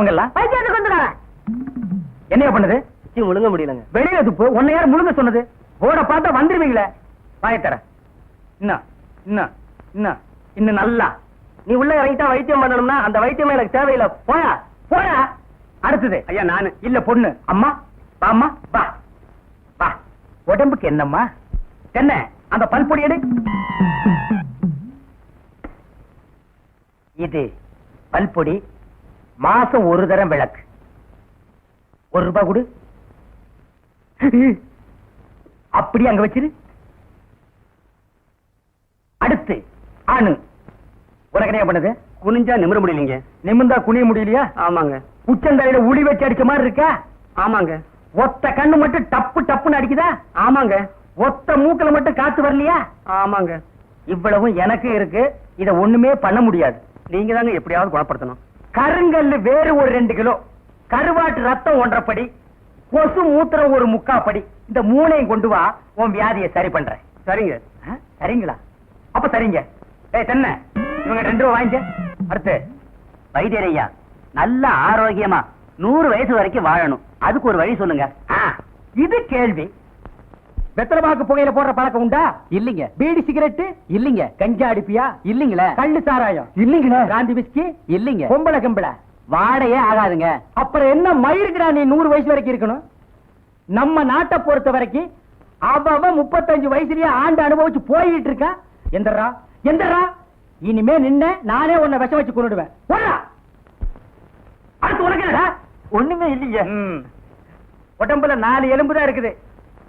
அவங்க எல்லாம்? பைத்தியத்துக்கு வந்துடுறாங்க. என்னையா பண்ணுது? முழுங்க முடியலங்க. வெளியில துப்பு. உன்னை யார் முழுங்க சொன்னது? போட பார்த்தா வந்துருவீங்களே. வாயத்தர. இன்னும் இன்னும் இன்னும் இன்னும் நல்லா நீ உள்ள இறங்கிட்டா வைத்தியம் பண்ணணும்னா அந்த வைத்தியம் எனக்கு தேவையில்லை. போயா போயா. அடுத்தது ஐயா நானு இல்ல பொண்ணு. அம்மா வாம்மா வா வா. உடம்புக்கு என்னம்மா? என்ன அந்த பல்பொடி எடு. இது பல்பொடி. மாசம் ஒரு தரம் விளக்கு. ₹1 கொடு. அப்படி அங்க வச்சிரு. அடுத்து ஆணு. உனக்கு என்ன பண்ணுது? குனிஞ்சா நிமிர முடியலீங்க. நிமிர்ந்தா குனிய முடியலையா? ஆமாங்க. உச்சந்தலையில உளி வச்சு அடிச்ச மாதிரி இருக்கா? ஆமாங்க. ஒத்த கண்ணு மட்டும் டப்பு டப்புன்னு அடிக்குதா? ஆமாங்க. ஒத்த மூக்கல மட்டும் காத்து வரலையா? ஆமாங்க. இவ்வளவும் எனக்கு இருக்கு. இத ஒண்ணுமே பண்ண முடியாது. நீங்க தாங்க எப்படியாவது குணப்படுத்தணும். கருங்கல்லு வேறு ஒரு 2 கிலோ, கருவாட்டு ரத்தம் 1.5 படி, கொசு மூத்திரம் ஒரு 3/4 படி. இந்த 3ஐயும் கொண்டு வா. உன் வியாதியை சரி பண்றேன். சரிங்க. சரிங்களா? அப்ப சரிங்க. தென்ன இவங்க 2 ரூபா வாங்கிக்க. அடுத்து வைத்தியர் ஐயா, நல்ல ஆரோக்கியமா 100 வயசு வரைக்கும் வாழணும். அதுக்கு ஒரு வழி சொல்லுங்க. இது கேள்வி. வெத்தலமாக்கு புகையில போடுற பழக்கம் உண்டா? இல்லீங்க. பீடி சிகரெட் இல்லீங்க. கஞ்சா அடிப்பியா? இல்லீங்களே. கள்ளு சாராயம் இல்லீங்களே. காந்தி விஸ்கி இல்லீங்க. பொம்பளை கம்பளை வாடையே ஆகாதுங்க. அப்புறம் என்ன மயிருக்குடா நீ 100 வயசு வரைக்கும் இருக்கணும்? நம்ம நாட்டை பொறுத்த வரைக்கும் அவன் 35 வயசுலயே ஆண்டு அனுபவிச்சு போயிட்டு இருக்கா. எந்தரா எந்தரா இனிமே நின்ன நானே உன்னை விஷம் வச்சு கொண்டுடுவேன். அடுத்து உனக்கு என்னடா? ஒண்ணுமே இல்லீங்க. உடம்புல 4 எலும்பு தான் இருக்குது.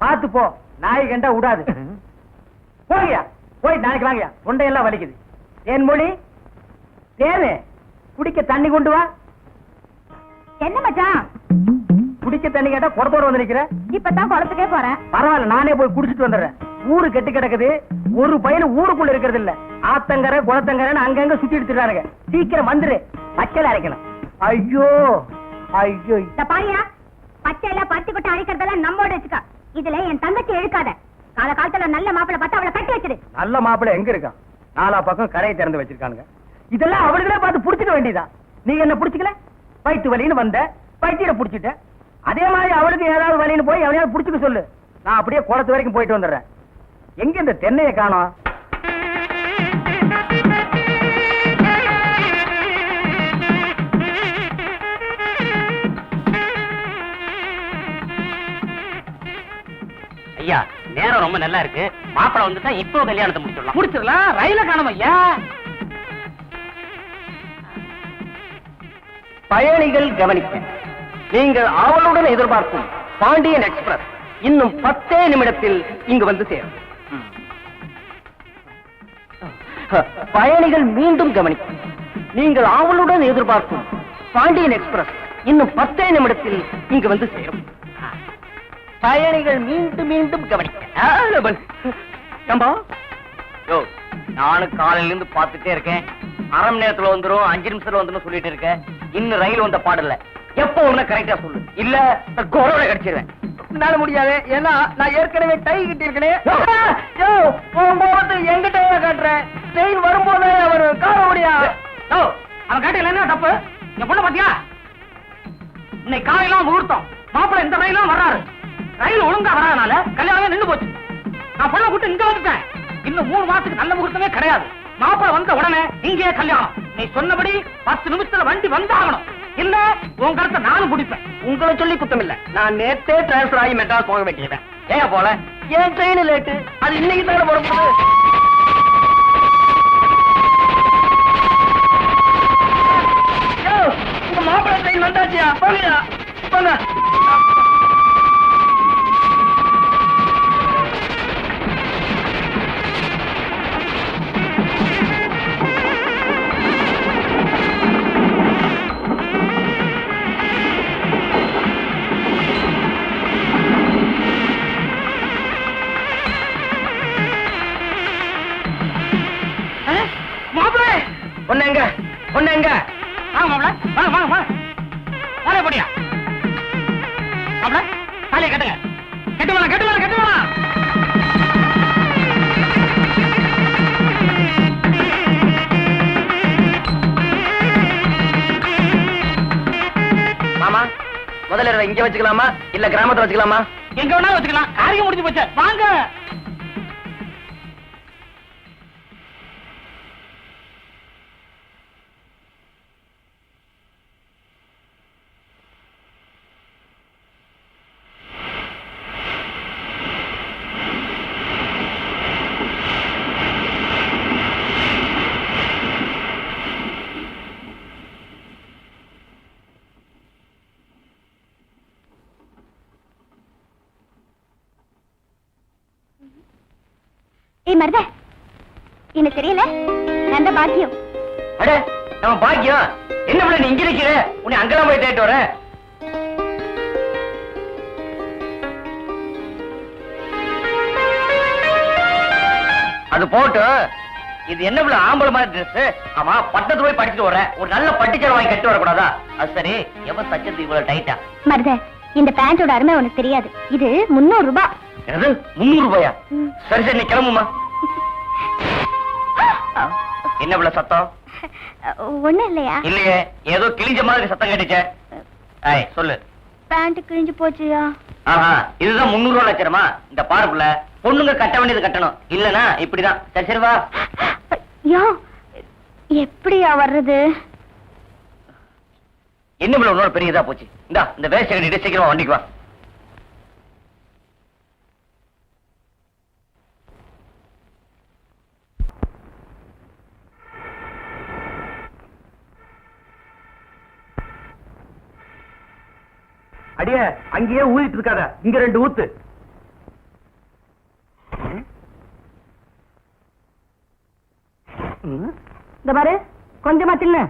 பார்த்து போ. நாய் கண்டா விடாது. போங்கயா போய் நாளைக்கு வாங்கயா. தொண்டையெல்லாம் வலிக்குது. என் மொழி தேவை. குடிக்க தண்ணி கொண்டு வா. என்ன மச்சான்? குடிக்க தண்ணி கேட்டா குடத்தோட வந்து நிக்கிற. இப்பதான் குளத்துக்கே போறேன். பரவாயில்ல, நானே போய் குடிச்சிட்டு வந்துடுறேன். ஊரு கெட்டு கிடக்குது. ஒரு பையன் ஊருக்குள்ள இருக்கிறது இல்ல. ஆத்தங்கரை குளத்தங்கரைன்னு அங்கங்க சுத்தி எடுத்துறானுங்க. சீக்கிரம் வந்துரு. பச்சையில அரைக்கணும். ஐயோ ஐயோ. பாரியா, பச்சையில பருத்தி கொட்டை அரைக்கிறதெல்லாம் நம்மோட வச்சுக்கா. இதுல என் தங்கச்சி இழுக்காத. கால காலத்துல நல்ல மாப்பிளை பார்த்தா அவளை கட்டி வச்சிரு. நல்ல மாப்பிளை எங்க இருக்கான்? 4 பக்கம் கரையை திறந்து வச்சிருக்கானுங்க. இதெல்லாம் அவளுகளே பார்த்து புடிச்சுக்க வேண்டியதா? நீ என்ன புடிச்சுக்கல? வயிற்று வலின்னு வந்த, வயிற்ற புடிச்சிட்ட. அதே மாதிரி அவளுக்கு ஏதாவது வலின்னு போய் அவனையாவது புடிச்சுக்க சொல்லு. நான் அப்படியே குளத்து வரைக்கும் போயிட்டு வந்துடுறேன். எங்க இந்த தென்னையை காணோம்? ஐயா, நேரம் ரொம்ப நல்லா இருக்கு. மாப்பிளை வந்துட்டா இப்போ கல்யாணத்தை முடிச்சிடலாம். முடிச்சிடலாம். ரயில காணோம் ஐயா. பயணிகள் கவனிக்க. நீங்கள் ஆவலுடன் எதிர்பார்க்கும் பாண்டியன் எக்ஸ்பிரஸ் இன்னும் 10 நிமிடத்தில் இங்கு வந்து சேரும். பயணிகள் மீண்டும் கவனிக்க. நீங்கள் ஆவலுடன் எதிர்பார்க்கும் பாண்டியன் எக்ஸ்பிரஸ் இன்னும் 10 நிமிடத்தில் இங்கு வந்து சேரும். பயணிகள் மீண்டும் மீண்டும் கவனிக்க. நானும் காலையில இருந்து பார்த்துட்டே இருக்கேன். அரை மணி நேரத்துல வந்துரும், 5 நிமிஷத்துல வந்துரும் சொல்லிட்டு இருக்கேன். இன்னும் ரயில் வந்த பாடல. எப்ப ஒண்ணு கரெக்டா சொல்லு, இல்ல கொரோட கடிச்சிருவேன். என்னால முடியாது. ஏன்னா நான் ஏற்கனவே டை கிட்டி இருக்கேன். எங்கிட்ட காட்டுறேன். ட்ரெயின் வரும்போது அவர் கார முடியா. அவன் காட்டல என்ன தப்பு? என் பொண்ணு பாத்தியா? இன்னைக்கு காலையெல்லாம் முகூர்த்தம். மாப்பிள்ள இந்த ரயிலாம் வர்றாரு. ரயில் ஒழுங்கா வராதனால கல்யாணமே நின்று போச்சு. நான் பொண்ணை கூட்டு இங்க வந்துட்டேன். இன்னும் 3 மாசத்துக்கு நல்ல முகூர்த்தமே கிடையாது. மாப்பிள்ள வந்த உடனே இங்கே கல்யாணம். நீ சொன்னபடி 10 நிமிஷத்துல வண்டி வந்தாகணும். இல்ல உன் கருத்தை நானும் குடிப்பேன். உங்களை சொல்லி குத்தம் இல்ல. நான் நேத்தே டிரான்ஸ்பர் ஆகி மெட்ராஸ் போக வேண்டியவன். ஏன் போல? ஏன் ட்ரெயின் லேட்டு? அது இன்னைக்கு தானே போறது. உங்க மாப்பிள்ளை ட்ரெயின் வந்தாச்சியா? போங்கயா போங்க. பொண்ணு எங்க? வாங்க மாப்பிள, வாங்க வாங்க வாங்க. வாங்க போடியா மாப்பிள, தாலியை கட்டுங்க. கட்டு வேணாம், கட்டு வேணாம், கட்டு வேணாம். முதல்ல இங்க வச்சுக்கலாமா இல்ல கிராமத்துல வச்சுக்கலாமா? எங்க வேணாலும் வச்சுக்கலாம். காரியம் முடிஞ்சு போச்சு. வாங்க. ஏய் மருத, எனக்கு தெரியல, நல்ல பாக்கியம். அட நம்ம பாக்கியம் என்ன பண்ண? நீ இங்க நிக்கிற, உன்னை அங்கெல்லாம் போய் தேட்டு வர. அது போட்டு இது என்ன பிள்ளை ஆம்பளை மாதிரி ட்ரெஸ்? ஆமா, பட்டத்து போய் படிச்சுட்டு வர, ஒரு நல்ல பட்டுச்சேர் வாங்கி கட்டு வரக்கூடாதா? அது சரி, எவன் தச்சது இவ்வளவு டைட்டா? மருத, இந்த பேண்டோட அருமை உனக்கு தெரியாது. இது 300 ரூபாய். என்னது 300 ரூபாயா? சரி சரி, நீ கிளம்புமா. என்ன பிள்ளை சத்தம்? ஒண்ணும் இல்லையா? இல்லையே, ஏதோ கிழிஞ்ச மாதிரி சத்தம் கேட்டுச்சே. ஐய் சொல்லு. பேண்ட் கிழிஞ்சு போச்சியா? ஆஹா, இதுதான் 300 ரூபாய் லட்சமா? இந்த பாருக்குள்ள பொண்ணுங்க கட்ட வேண்டியது கட்டணும், இல்லனா இப்படிதான். சரி சரி வா. யா, எப்படியா வர்றது? என்ன பிள்ளை இன்னொரு பெரிய இதா போச்சு. இந்த வேஸ்ட் கட்டிட்டு சீக்கிரமா வண்டிக்கு வா. அடியே, அங்கேயே ஊதிட்டு இருக்காத, இங்க 2 ஊத்து. இந்த பாரு, கொஞ்சமா தின்னு.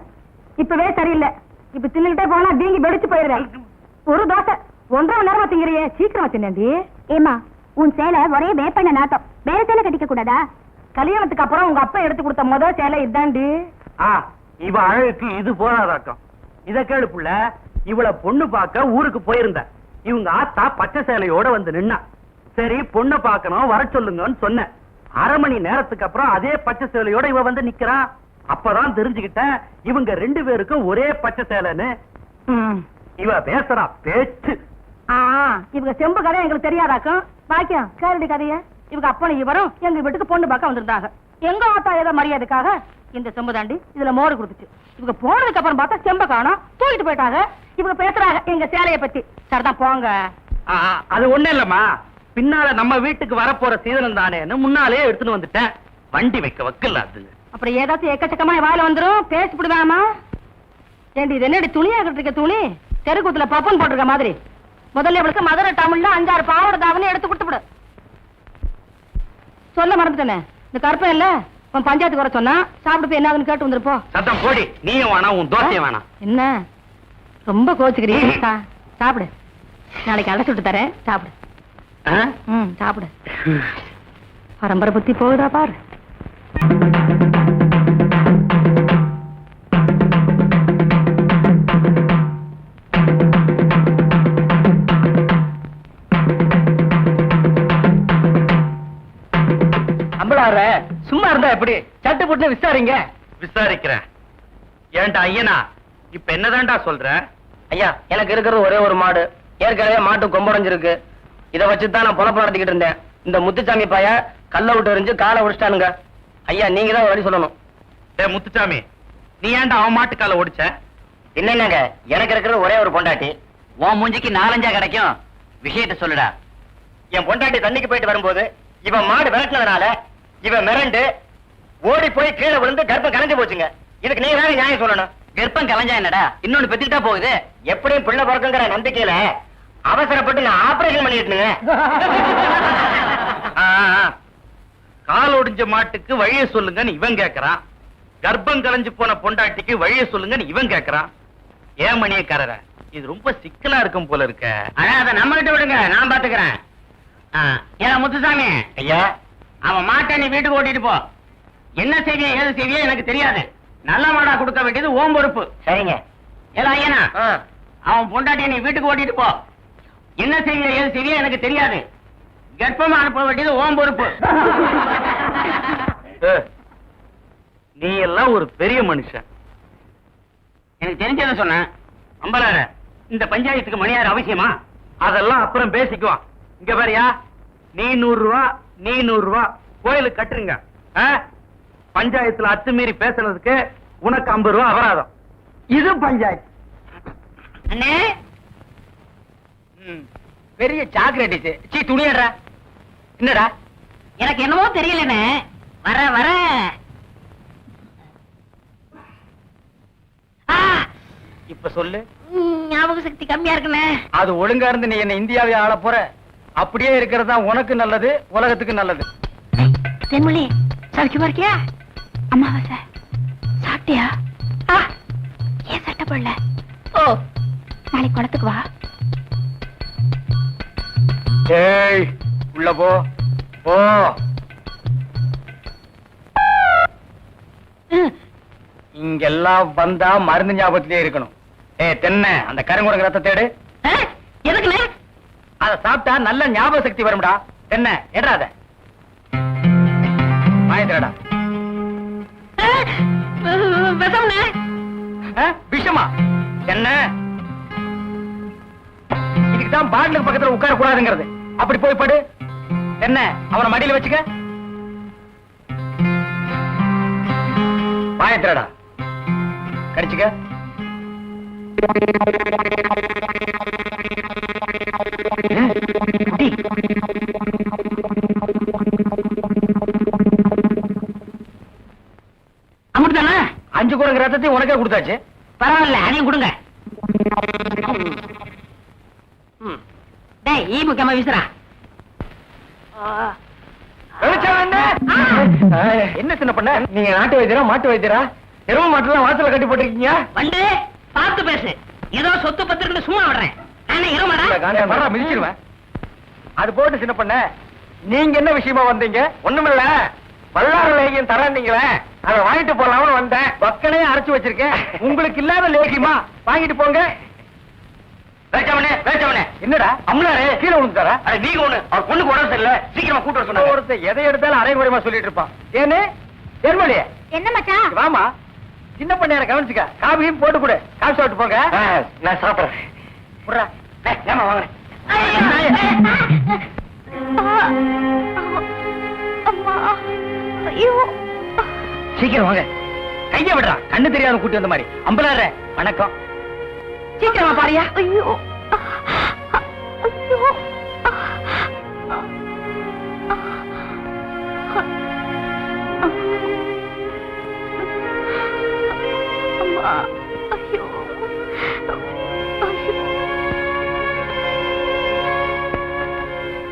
இப்பவே சரியில்லை. இப்ப தின்னுகிட்டே போனா வீங்கி வெடிச்சு போயிடுறேன். ஒரு தோசை 1.5 மணி நேரமா திங்கிறியே, சீக்கிரமா தின்னேன்டி. ஏமா, உன் சேலை ஒரே வேப்பண்ண நாட்டம். வேற சேலை கட்டிக்க கூடாதா? கல்யாணத்துக்கு அப்புறம் உங்க அப்பா எடுத்து கொடுத்த முதல் சேலை இதாண்டி. இவ அழகுக்கு இது போராதாட்டம். இத கேளு புள்ள, இவள பொண்ணு பார்க்க ஊருக்கு போயிருந்த. இவங்க ஆத்தா பச்சை சேலையோட வந்து நின்னா. சரி, பொண்ணு பார்க்கணும், வர சொல்லுங்கன்னு சொன்ன. அரை மணி நேரத்துக்கு அப்புறம் அதே பச்சை சேலையோட இவ வந்து நிக்கிறா. அப்பதான் தெரிஞ்சுக்கிட்டேன் இவங்க 2 பேருக்கும் ஒரே பச்சை சேலைன்னு. இவ பேசுறா பேச்சு. இவங்க செம்பு கதை எங்களுக்கு தெரியாதாக்கும். பாக்கியம் கேரடி கதைய. இவங்க அப்பனும் இவரும் எங்க வீட்டுக்கு பொண்ணு பார்க்க வந்திருந்தாங்க. எங்க ஆத்தா ஏதோ மரியாதைக்காக இந்த செம்பு தாண்டி இதுல மோடு கொடுத்துச்சு. இவங்க போனதுக்கு அப்புறம் பார்த்தா செம்ப காணோம், தூக்கிட்டு போயிட்டாங்க. இவங்க பேசுறாங்க எங்க சேலைய பத்தி. சரிதான் போங்க. அது ஒண்ணு இல்லம்மா, பின்னால நம்ம வீட்டுக்கு வரப்போற சீதனம் தானேன்னு முன்னாலே எடுத்துன்னு வந்துட்டேன். வண்டி வைக்க வக்கல அது. அப்புறம் ஏதாச்சும் எக்கச்சக்கமா வாயில வந்துரும், பேசிவிடுதாமா? ஏண்டி இது என்னடி துணியா கட்டிருக்க துணி? தெருக்கூத்துல பப்பன் போட்டிருக்க மாதிரி. முதல்ல இவளுக்கு மதுரை டவுன்ல 5-6 பாவாடை தாவணி எடுத்து கொடுத்துவிடு. சொல்ல மறந்துட்டேனே, இந்த கருப்பை இல்ல உன் பஞ்சாயத்துக்கு வர சொன்னா சாப்பிட்டு போய் என்னாதுன்னு கேட்டு வந்துருப்போம். சத்தம் போடி, நீயும் வேணாம் உன் தோசையும் வேணாம். என்ன ரொம்ப கோச்சுக்கிறீங்க? சாப்பிடு, நாளைக்கு அடைச்சு விட்டு தரேன், சாப்பிடு. சாப்பிடு. பரம்பரை புத்தி போகுதா பாரு. அம்பளார சும்மா இருந்தா எப்படி? சட்டு போட்டு விசாரிங்க. விசாரிக்கிறேன். ஏன்டா ஐயனா, இப்ப என்னதான்டா சொல்ற? ஐயா, எனக்கு இருக்கிறது ஒரே ஒரு மாடு. ஏற்கனவே மாட்டு கொம்படைஞ்சிருக்கு. இதை வச்சுதான் நான் பொழப்பு நடத்திக்கிட்டு இருந்தேன். இந்த முத்துச்சாமி பைய கல்ல விட்டு எறிஞ்சு காலை உடைச்சிட்டானுங்க. ஐயா, நீங்க தான் வழி சொல்லணும். முத்துச்சாமி, நீ ஏன்டா அவன் மாட்டு காலை ஓடிச்ச? என்னங்க, எனக்கு இருக்கிறது ஒரே ஒரு பொண்டாட்டி. உன் மூஞ்சிக்கு 4-5 கிடைக்கும். விஷயத்தை சொல்லுடா. என் பொண்டாட்டி தண்ணிக்கு போயிட்டு வரும்போது இவன் மாடு விரட்டினதுனால இவன் மிரண்டு ஓடி போய் கீழே விழுந்து கர்ப்பம் கலைஞ்சு போச்சுங்க. இதுக்கு நீங்க வேற நியாயம் சொல்லணும். கர்ப்பம் கலைஞ்சா என்னடா, இன்னொன்னு பெத்துக்கிட்டா போகுது. எப்படியும் பிள்ளை பிறக்குங்கிற நம்பிக்கையில அவசரப்பட்டு நான் ஆபரேஷன் பண்ணிட்டுங்க. கால் ஒடிஞ்ச மாட்டுக்கு வழியை சொல்லுங்கன்னு இவன் கேக்குறான். கர்ப்பம் கலைஞ்சு போன பொண்டாட்டிக்கு வழியை சொல்லுங்கன்னு இவன் கேக்குறான். ஏன் மணியக்காரர, இது ரொம்ப சிக்கலா இருக்கும் போல இருக்க. அதை நம்ம கிட்ட விடுங்க, நான் பாத்துக்கிறேன். ஏன் முத்துசாமி ஐயா, அவன் மாட்டை நீ வீட்டுக்கு ஓட்டிட்டு போ. என்ன செய்விய ஏது செய்விய எனக்கு தெரியாது. நல்ல மாடா கொடுக்க வேண்டியது ஓம் பொறுப்பு. சரிங்க. ஏதா ஐயனா, அவன் பொண்டாட்டியை நீ வீட்டுக்கு ஓட்டிட்டு போ. என்ன செய்விய ஏது செய்விய எனக்கு தெரியாது. கர்ப்பமா அனுப்ப வேண்டியது ஓம் பொறுப்பு. நீ எல்லாம் ஒரு பெரிய மனுஷன். எனக்கு தெரிஞ்சதை சொன்ன. அம்பலார, இந்த பஞ்சாயத்துக்கு மணியார் அவசியமா? அதெல்லாம் அப்புறம் பேசிக்குவான். இங்க பாரியா, நீ 100 ரூபா, நீ 100 ரூபா கோயிலுக்கு கட்டுருங்க. பஞ்சாயத்துல அத்துமீறி பேசுறதுக்கு உனக்கு 50 ரூபா அபராதம். இது பஞ்சாயத்து. அண்ணே, பெரிய சாக்லேட். சீ, துணியடா. என்னடா? எனக்கு என்னமோ தெரியலண்ணே. வர வர இப்ப சொல்லு. ஞாபக சக்தி கம்மியா இருக்குண்ணே. அது ஒழுங்கா இருந்து நீ என்ன இந்தியாவை ஆள போற. அப்படியே இருக்கிறது தான் உனக்கு நல்லது, உலகத்துக்கு நல்லது. தென்மொழி சௌக்கியமா இருக்கியா? அம்மாவாசை சாப்பிட்டியா? ஏன் சட்டை போடல? ஓ, நாளைக்கு குளத்துக்கு வா. ஏய், உள்ள போ போ. இங்கெல்லாம் வந்தா மருந்து ஞாபகத்திலே இருக்கணும். தென்னை, அந்த கருங்குரங்கு ரத்த தேடு. எதுக்குண்ணே? அத சாப்பிட்டா நல்ல ஞாபக சக்தி வரும்டா. தென்னை எடாத வாயத்திரடா. விஷம்ண்ணே. விஷமா? என்ன இதுக்குதான் பாட்டிலுக்கு பக்கத்துல உட்கார கூடாதுங்கிறது. அப்படி போய் படு. என்ன, அவனை மடியில வச்சுக்க. வாயத்திரடா, கடிச்சுக்க. அமுட்டுதானே? 5 குரங்கு ரத்தத்தையும் உனக்கே கொடுத்தாச்சு. பரவாயில்ல, அதையும் கொடுங்க. டேய், ஈ முக்கியமா வீசுறா. என்ன சின்ன பண்ண? நீங்க நாட்டு வைத்தியரா மாட்டு வைத்தியரா? எரும மாட்டுலாம் வாசல கட்டி போட்டிருக்கீங்க. வந்து பார்த்து பேசு. ஏதோ சொத்து பத்திரன்னு சும்மா விடுறேன். நானே எருமாடா மிதிச்சிருவேன். அது போட்டு சின்ன பண்ண, நீங்க என்ன விஷயமா வந்தீங்க? ஒண்ணுமில்ல, வல்லார லேகியம் தரீங்களே, அதை வாங்கிட்டு போலாம்னு வந்தேன். பக்கனையே அரைச்சு வச்சிருக்கேன். உங்களுக்கு இல்லாத லேகியமா? வாங்கிட்டு போங்க. என்னடா அம்லாரே கீழே விழுந்துட்டாரா? நீங்க ஒண்ணு, அவர் பொண்ணுக்கு உடம்பு சரியில்லை, சீக்கிரமா கூட்டு வர சொன்னாங்க. ஒருத்தர் எதை எடுத்தாலும் அரைகுறைமா சொல்லிட்டு இருப்பான். ஏன்னு தென்மொழி? என்ன மச்சான்? வாமா, சின்ன பண்ணையார கவனிச்சுக்க. காபியும் போட்டு கொடு. காபி சாப்பிட்டு போங்க. நான் சாப்பிடுறேன். புடுறா. ஏமா வாங்க. சீக்கிரம் வாங்க. கைய விடுறா, கண்ணு தெரியாத கூட்டி வந்த மாதிரி. அம்பலார வணக்கம். சீக்கிரமா பாரியா. ஐயோ ஐயோ. அம்மா, ஐயோ ஐயோ.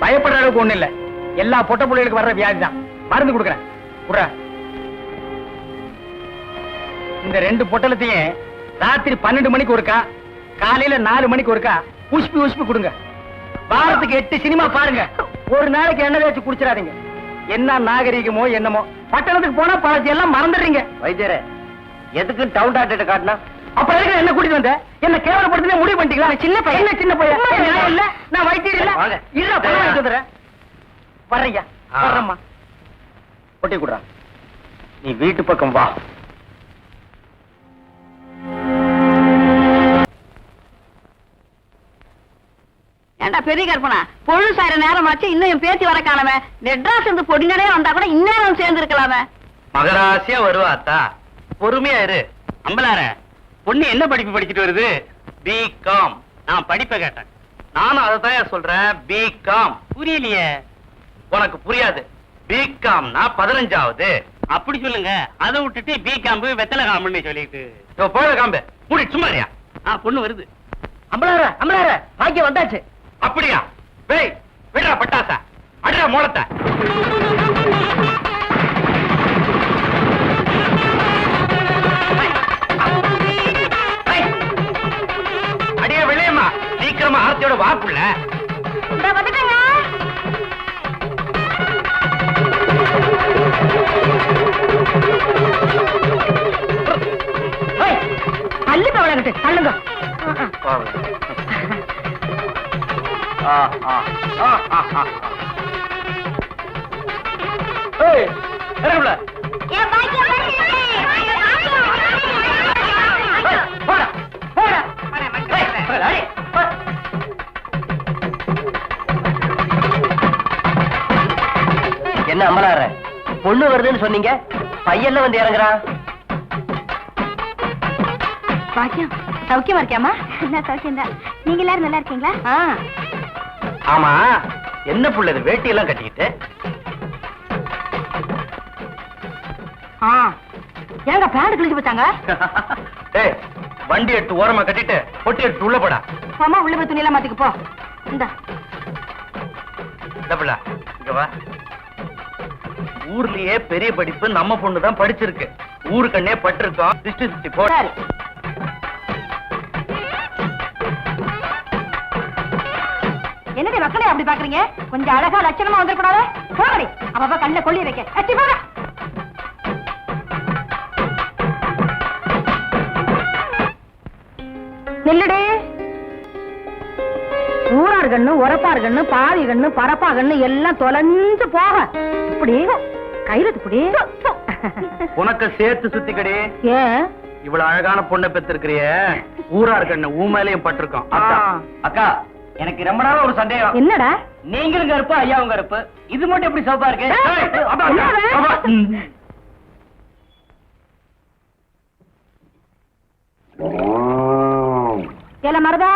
பயப்படுற அளவுக்கு ஒண்ணு இல்ல. எல்லா பொட்ட புள்ளைகளுக்கு வர்ற வியாதி தான். மருந்து கொடுக்குறேன். குடுறா. இந்த 2 பொட்டலத்தையும் ராத்திரி 12 மணிக்கு ஒருக்கா, காலையில 4 மணிக்கு ஒருக்கா உஷ்பி உஷ்பி கொடுங்க. வாரத்துக்கு 8 சினிமா பாருங்க. ஒரு நாளைக்கு எண்ணெய் தேய்ச்சி குடிச்சிடாதீங்க. என்ன நாகரிகமோ என்னமோ, பட்டணத்துக்கு போனா பழச்சி எல்லாம் மறந்துடுறீங்க. வைத்தியரே, எதுக்கு டவுன் டாக்டர் காட்டினா? அப்ப எதுக்கு என்ன கூட்டிட்டு வந்த? என்ன கேவலப்படுத்தி முடிவு பண்ணிட்டீங்களா? சின்ன பையன், என்ன சின்ன பையன்? நான் இல்ல, நான் வைத்தியர் இல்ல. இல்ல, பணம் வாங்கிட்டு வந்துடுறேன். வர்றீங்க, வர்றம்மா. ஒட்டி கொடுறா. நீ வீட்டு பக்கம் வா. ஏண்டா பெரிய கற்பனா, பொழுது சாயிர நேரம் ஆச்சு, இன்னும் என் பேத்தி வர காணவே. நெட்ராஸ் இருந்து பொடிநடையே வந்தா கூட இந்நேரம் சேர்ந்து இருக்கலாமே. மகராசியா வருவாத்தா, பொறுமையா இரு. அம்பலார, பொண்ணு என்ன படிப்பு படிச்சுட்டு வருது? பிகாம். நான் படிப்பை கேட்டேன். நானும் அதைத்தான் சொல்றேன். பிகாம். புரியலையே. உனக்கு புரியாது. பிகாம்னா 15வது. அப்படி சொல்லுங்க. அதை விட்டுட்டு பி காம்பு வெத்தலை காம்புன்னு சொல்லிட்டு போல காம்பு மூடி சும்மாரியா. பொண்ணு வருது. அம்பலார, அம்பலார, பாக்கியம் வந்தாச்சு. அப்படியா? வெய், விடுறா பட்டாசா, அடிடா மோளத்தை. அடியே வெளியம்மா, சீக்கிரமா ஆர்த்தியோட வாக்குள்ள. அள்ளி போவலங்கட்டு அள்ளுங்க. என்ன அம்பலாற பொண்ணு வருதுன்னு சொன்னீங்க, பையன்ல வந்து இறங்குறான். பாக்கியம் சௌக்கியமா இருக்கியாமா? நான் சௌக்கியம் தான். நீங்க எல்லாரும் நல்லா இருக்கீங்களா? ஆமா, என்ன புள்ள இது வேட்டி எல்லாம் கட்டிக்கிட்டு? ஏங்க பேண்ட் கிழிச்சு வச்சாங்க? ஏய், வண்டி எடுத்து ஓரமா கட்டிட்டு பொட்டி எடுத்து உள்ள போடா. அம்மா உள்ள போய் துணியெல்லாம் மாத்திக்க போ. இந்த புள்ள இங்க வா. ஊர்லயே பெரிய படிப்பு நம்ம பொண்ணு தான் படிச்சிருக்கு. ஊரு கண்ணே பட்டிருக்கோம். திருஷ்டி சுத்தி போ. என்னடி மக்களே அப்படி பாக்குறீங்க? கொஞ்சம் அழகா லட்சணமா வந்துடக்கூடாது? போகடி, அப்பப்ப கண்ணில் கொள்ளி வைக்க. அச்சி போக. நில்லுடி. ஊரார் கண்ணு, உரப்பார் கண்ணு, பாதி கண்ணு, பரப்பா கண்ணு எல்லாம் தொலைஞ்சு போக. இப்படி கையில இப்படி உனக்கு சேர்த்து சுத்திக்கடி. ஏன் இவ்வளவு அழகான பொண்ணை பெற்றிருக்கிறிய, ஊரார் கண்ணு ஊமேலையும் பட்டிருக்கோம். அக்கா, எனக்கு ரொம்ப நாள் ஒரு சந்தேகம். என்னடா? நீங்களும் கருப்பு, ஐயாவும் கருப்பு, இது மட்டும் எப்படி சோப்பா இருக்கு? ஏல மருதா,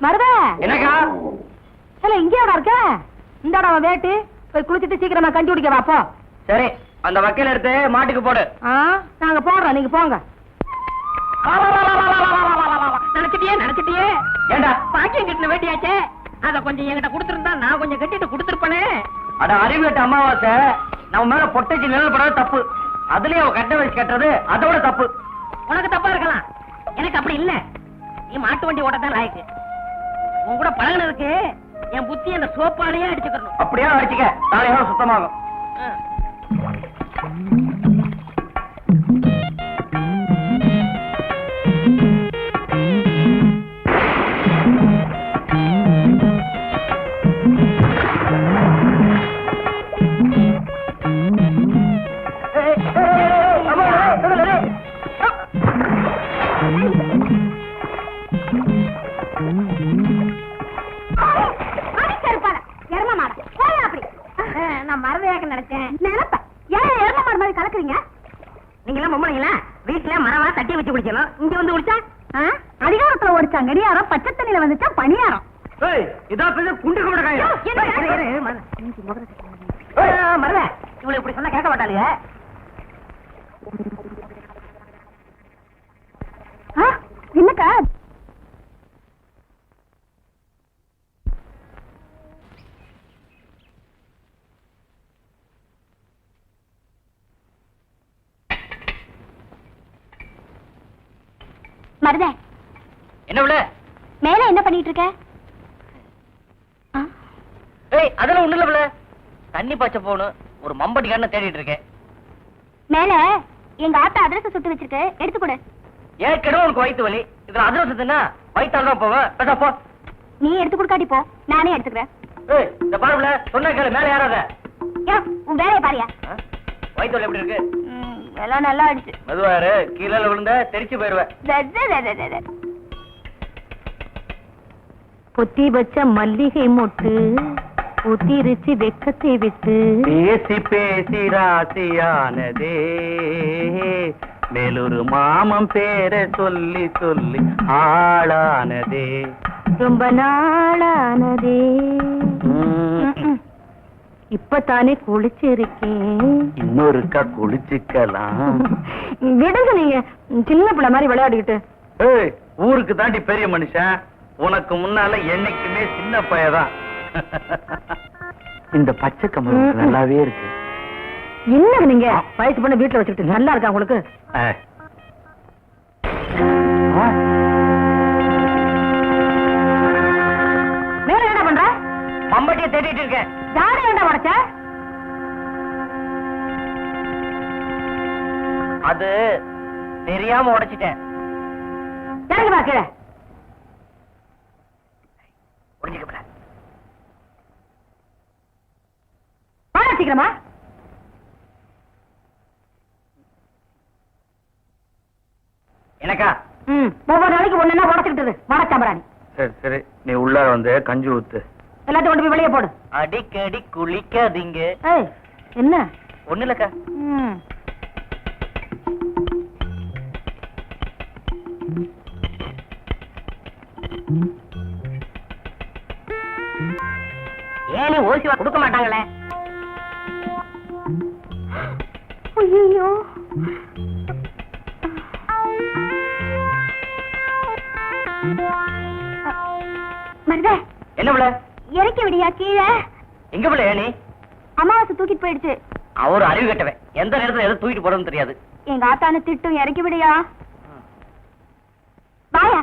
மருதா. என்னக்கா? ஏல இங்கேடா இருக்க? இந்தாடா வேட்டு. போய் குளிச்சிட்டு சீக்கிரமா கஞ்சி குடிக்க வா போ. சரி, அந்த வக்கையில எடுத்து மாட்டுக்கு போடு. நாங்க போடுறோம், நீங்க போங்க. நினைச்சிட்டியே ஏண்டா பாக்கியம் கட்டின வேட்டியாச்சே, அத கொஞ்சம் என்கிட்ட கொடுத்திருந்தா நான் கொஞ்சம் கட்டிட்டு கொடுத்திருப்பேனே. அட அறிவிட்ட அமாவாசை, நம்ம மேல பொட்டைச்சு நிழல் படாத தப்பு. அதுலயே அவ கட்ட வச்சு கட்டுறது அதோட தப்பு. உனக்கு தப்பா இருக்கலாம், எனக்கு அப்படி இல்ல. நீ மாட்டு வண்டி ஓட்டத்தான் லாய்க்கு. உன் கூட பழகினதுக்கு என் புத்தி அந்த சோப்பாலேயே அடிச்சுக்கணும். அப்படியே அடிச்சுக்க, நாளையோட சுத்தமாகும். நான் மரதையாக நினைச்சேன். நினைப்பேன். ஏன் எரும மாடு மாதிரி கலக்குறீங்க? நீங்க எல்லாம் பொம்பளைங்களா? வீட்டுல மரவா தட்டி வச்சு குடிக்கணும், இங்க வந்து குடிச்சா அதிகாரத்துல ஓடிச்சா கடியாரம், பச்சை தண்ணியில வந்துச்சா பணியாரம். இதான் குண்டு கூட மரவ இவளை இப்படி சொன்னா கேட்க மாட்டாளுங்க. என்னக்கா? மருத, என்ன விட மேல என்ன பண்ணிட்டு இருக்க? அதெல்லாம் ஒண்ணு இல்ல, தண்ணி பாய்ச்ச போகணும். ஒரு மம்பட்டி கண்ண தேடிட்டு இருக்கேன். மேல எங்க ஆத்தா அதிரசம் சுட்டு வச்சிருக்கு, எடுத்து கொடு. ஏற்கனவே உனக்கு வயிற்று வலி, இதுல அதிரசத்துனா வயிற்றால் தான் போவேன். போ. நீ எடுத்து கொடுக்காட்டி போ, நானே எடுத்துக்கிறேன். இந்த பாருல சொன்ன கேளு, மேல யாராத உன் வேலையை பாரியா? வயிற்று வலி எப்படி இருக்கு? எல்லாம் நல்லா ஆயிடுச்சு. மெதுவாரு, கீழே விழுந்த தெரிச்சு போயிருவேன். பொத்தி வச்ச மல்லிகை மொட்டு ஊத்திருச்சு வெக்கத்தை விட்டு. பேசி பேசி ராசியானதே, மேலொரு மாமம் பேரை சொல்லி சொல்லி ஆளானதே, ரொம்ப நாளானதே. இப்பதானே குளிச்சிருக்கேன், இன்னொருக்கா குளிச்சுக்கலாம். விடுங்க, நீங்க சின்ன பிள்ளை மாதிரி விளையாடிக்கிட்டு. ஊருக்கு தாண்டி பெரிய மனுஷன், உனக்கு முன்னால என்னைக்குமே சின்ன பையதான். இந்த பச்சை கம்பளம் நல்லாவே இருக்கு. என்ன நீங்க வயசு பண்ண வீட்டுல வச்சுக்கிட்டு நல்லா இருக்கா உங்களுக்கு? மேல என்ன பண்ற? மம்பட்டியை தேடிட்டு இருக்கேன். யாரை என்ன உடைச்ச? அது தெரியாம உடைச்சிட்டேன். இறங்கி வா கீழே. சீக்கிரமா எனக்கா ஒவ்வொரு நாளைக்கு ஒண்ணு உடச்சுக்கிட்டு மடச்சாம்பராணி. சரி சரி, நீ உள்ளார வந்து கஞ்சி ஊத்து. எல்லாத்தையும் கொண்டு போய் வெளியே போடு. அடிக்கடி குளிக்காதீங்க. ஏய், என்ன ஒண்ணு இல்லக்கா. ஏனி ஓசிவா கொடுக்க மாட்டாங்களே. ஐயோ, மருதே, என்ன பிள்ளை? இறக்கி விடியா கீழே. எங்க பிள்ளை ஏனி? அமாவாசை தூக்கிட்டு போயிடுச்சு. அவரு அறிவு கட்டவன், எந்த நேரத்துல எதை தூக்கிட்டு போறதுன்னு தெரியாது. எங்க ஆத்தான திட்டும், இறக்கி விடியா. வாயா.